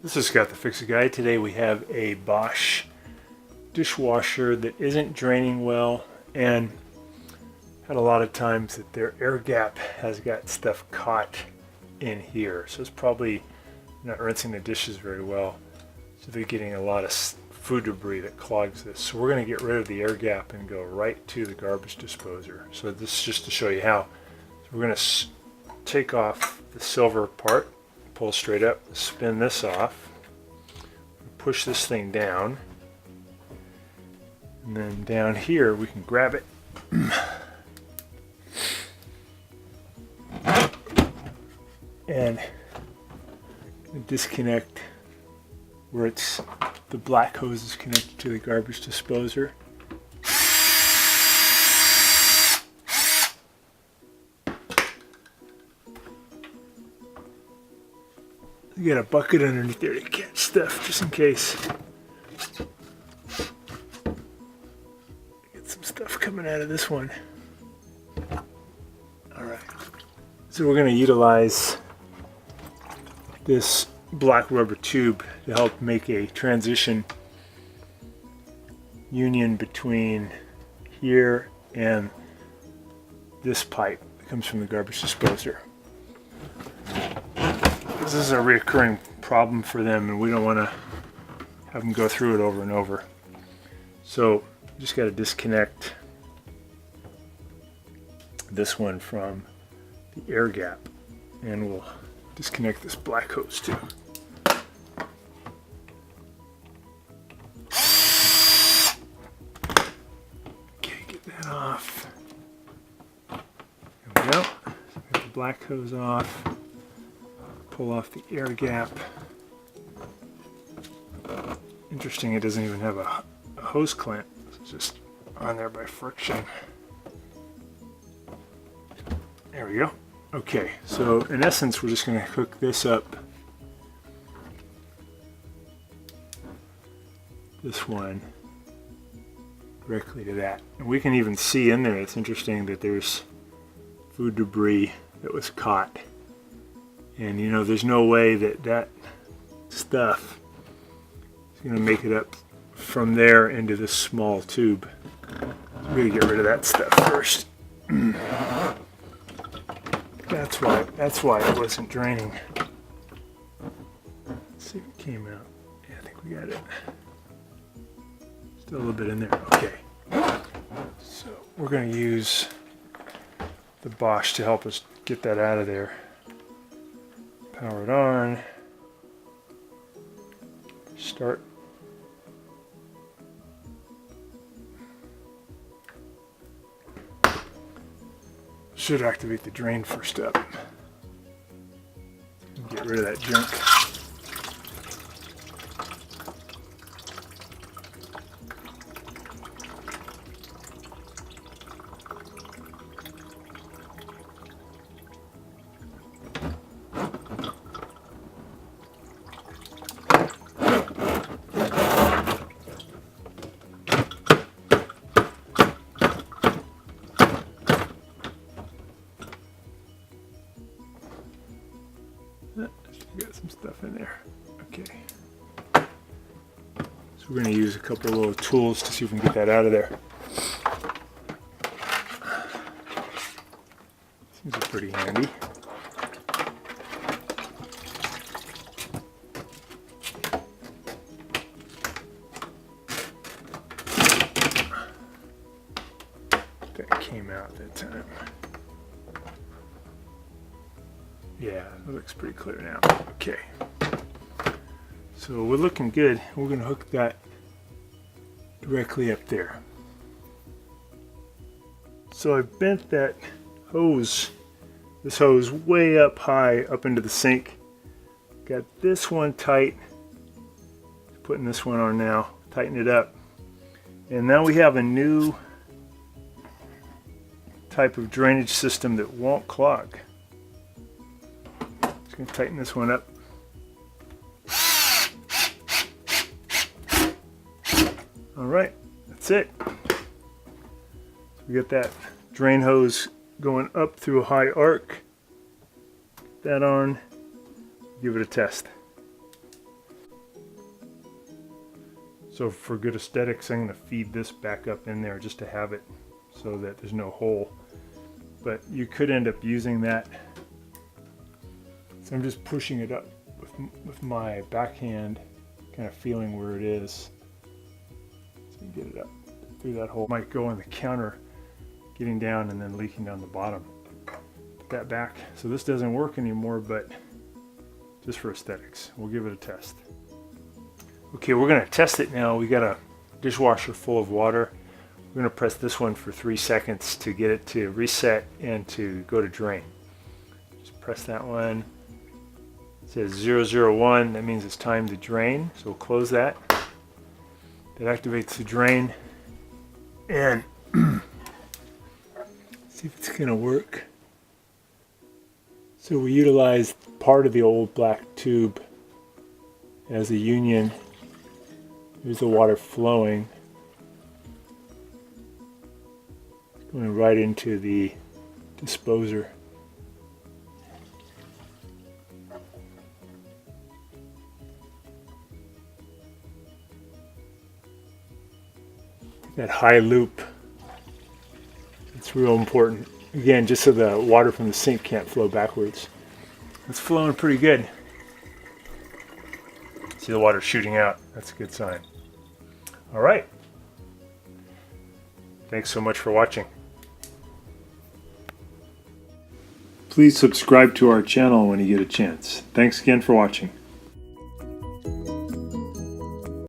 This is Scott the Fix-It Guy. Today we have a Bosch dishwasher that isn't draining well, and had a lot of times that their air gap has got stuff caught in here. So it's probably not rinsing the dishes very well. So they're getting a lot of food debris that clogs this. So we're going to get rid of the air gap and go right to the garbage disposer. So this is just to show you how. So we're going to take off the silver part, pull straight up, spin this off, push this thing down, and then down here we can grab it and disconnect where it's the black hose is connected to the garbage disposer. You got a bucket underneath there to catch stuff, just in case. Get some stuff coming out of this one. Alright. So we're going to utilize this black rubber tube to help make a transition union between here and this pipe that comes from the garbage disposer. This is a recurring problem for them, and we don't want to have them go through it over and over. So just got to disconnect this one from the air gap, and we'll disconnect this black hose too. Okay, get that off. There we go. So we got the black hose off. Pull off the air gap. Interesting, it doesn't even have a hose clamp. It's just on there by friction. There we go. Okay, so in essence, we're just going to hook this up. This one directly to that. And we can even see in there, it's interesting that there's food debris that was caught. And you know, there's no way that that stuff is going to make it up from there into this small tube. I'm going to get rid of that stuff first. That's why it wasn't draining. Let's see if it came out. Yeah, I think we got it. Still a little bit in there. Okay. So we're going to use the Bosch to help us get that out of there. Power it on. Start. Should activate the drain first up. Get rid of that junk. Got some stuff in there. Okay. So we're going to use a couple of little tools to see if we can get that out of there. These are pretty handy. That came out that time. Yeah, it looks pretty clear now. Okay. So we're looking good. We're going to hook that directly up there. So I bent that hose, this hose way up high up into the sink. Got this one tight. Putting this one on now. Tighten it up. And now we have a new type of drainage system that won't clog. Just going to tighten this one up. Alright, that's it. So we got that drain hose going up through a high arc. Put that on, give it a test. So for good aesthetics, I'm going to feed this back up in there just to have it so that there's no hole. But you could end up using that. So I'm just pushing it up with my backhand, kind of feeling where it is. So you get it up through that hole. Might go on the counter, getting down and then leaking down the bottom. Put that back. So this doesn't work anymore, but just for aesthetics, we'll give it a test. Okay, we're going to test it now. We got a dishwasher full of water. We're going to press this one for 3 seconds to get it to reset and to go to drain. Just press that one. It says 001. That means it's time to drain. So we'll close that. That activates the drain. And see if it's going to work. So we utilized part of the old black tube as a union. There's the water flowing. It's going right into the disposer. That high loop, it's real important. Again, just so the water from the sink can't flow backwards. It's flowing pretty good. See the water shooting out. That's a good sign. All right. Thanks so much for watching. Please subscribe to our channel when you get a chance. Thanks again for watching.